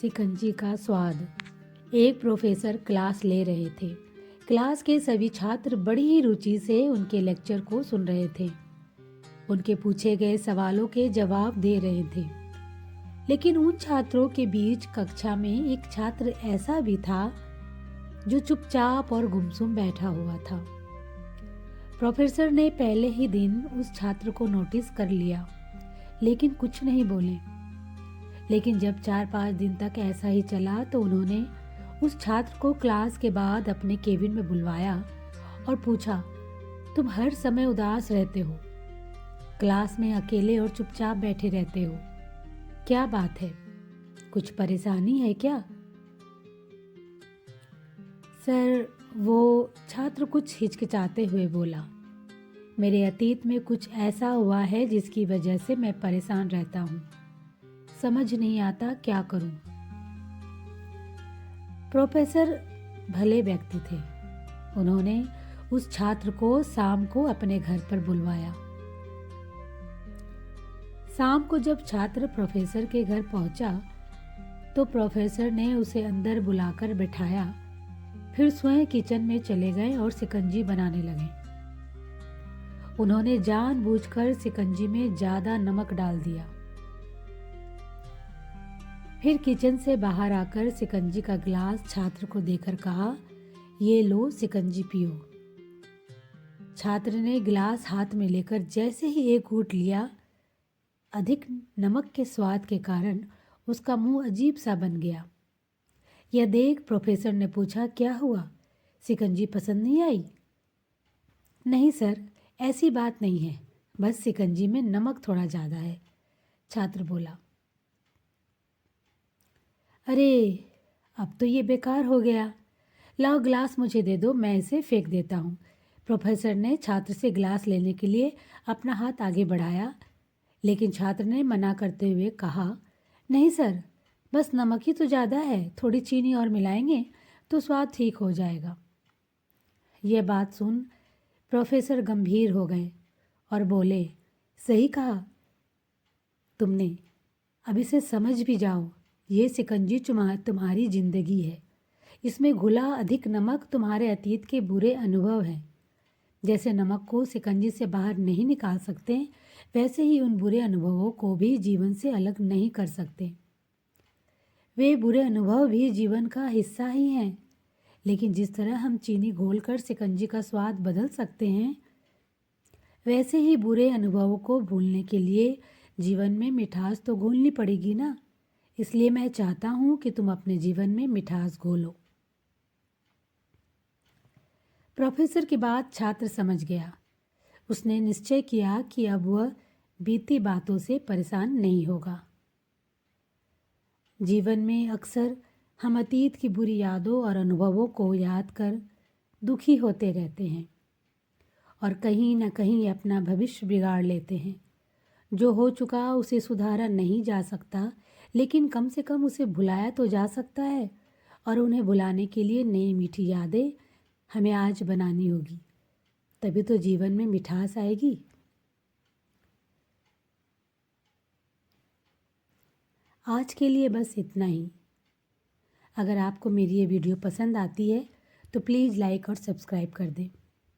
शिकंजी का स्वाद। एक प्रोफेसर क्लास ले रहे थे। क्लास के सभी छात्र बड़ी ही रुचि से उनके लेक्चर को सुन रहे थे। उनके पूछे गए सवालों के जवाब दे रहे थे। लेकिन उन छात्रों के बीच कक्षा में एक छात्र ऐसा भी था जो चुपचाप और गुमसुम बैठा हुआ था। प्रोफेसर ने पहले ही दिन उस छात्र को नोटिस कर लिया, लेकिन कुछ नहीं बोले। लेकिन जब 4-5 दिन तक ऐसा ही चला तो उन्होंने उस छात्र को क्लास के बाद अपने केबिन में बुलवाया और पूछा, तुम हर समय उदास रहते हो, क्लास में अकेले और चुपचाप बैठे रहते हो, क्या बात है? कुछ परेशानी है क्या? सर, वो छात्र कुछ हिचकिचाते हुए बोला, मेरे अतीत में कुछ ऐसा हुआ है जिसकी वजह से मैं परेशान रहता हूँ। समझ नहीं आता क्या करूं। प्रोफेसर भले व्यक्ति थे। उन्होंने उस छात्र को शाम को अपने घर पर बुलवाया। शाम को जब छात्र प्रोफेसर के घर पहुंचा तो प्रोफेसर ने उसे अंदर बुलाकर बिठाया। फिर स्वयं किचन में चले गए और शिकंजी बनाने लगे। उन्होंने जानबूझकर शिकंजी में ज्यादा नमक डाल दिया। फिर किचन से बाहर आकर शिकंजी का गिलास छात्र को देकर कहा, ये लो शिकंजी पियो। छात्र ने गिलास हाथ में लेकर जैसे ही एक घूंट लिया, अधिक नमक के स्वाद के कारण उसका मुंह अजीब सा बन गया। यह देख प्रोफेसर ने पूछा, क्या हुआ? शिकंजी पसंद नहीं आई? नहीं सर, ऐसी बात नहीं है, बस शिकंजी में नमक थोड़ा ज़्यादा है, छात्र बोला। अरे, अब तो ये बेकार हो गया। लाओ गिलास मुझे दे दो, मैं इसे फेंक देता हूँ। प्रोफेसर ने छात्र से गिलास लेने के लिए अपना हाथ आगे बढ़ाया, लेकिन छात्र ने मना करते हुए कहा, नहीं सर, बस नमक ही तो ज़्यादा है, थोड़ी चीनी और मिलाएंगे तो स्वाद ठीक हो जाएगा। यह बात सुन प्रोफेसर गंभीर हो गए और बोले, सही कहा तुमने, अब इसे समझ भी जाओ। ये शिकंजी तुम्हारी जिंदगी है। इसमें घुला अधिक नमक तुम्हारे अतीत के बुरे अनुभव हैं। जैसे नमक को शिकंजी से बाहर नहीं निकाल सकते, वैसे ही उन बुरे अनुभवों को भी जीवन से अलग नहीं कर सकते। वे बुरे अनुभव भी जीवन का हिस्सा ही हैं। लेकिन जिस तरह हम चीनी घोलकर शिकंजी का स्वाद बदल सकते हैं, वैसे ही बुरे अनुभवों को भूलने के लिए जीवन में मिठास तो घोलनी पड़ेगी ना। इसलिए मैं चाहता हूं कि तुम अपने जीवन में मिठास घोलो। प्रोफेसर की बात छात्र समझ गया। उसने निश्चय किया कि अब वह बीती बातों से परेशान नहीं होगा। जीवन में अक्सर हम अतीत की बुरी यादों और अनुभवों को याद कर दुखी होते रहते हैं और कहीं न कहीं अपना भविष्य बिगाड़ लेते हैं। जो हो चुका उसे सुधारा नहीं जा सकता, लेकिन कम से कम उसे भुलाया तो जा सकता है, और उन्हें भुलाने के लिए नई मीठी यादें हमें आज बनानी होगी, तभी तो जीवन में मिठास आएगी। आज के लिए बस इतना ही। अगर आपको मेरी ये वीडियो पसंद आती है तो प्लीज़ लाइक और सब्सक्राइब कर दें।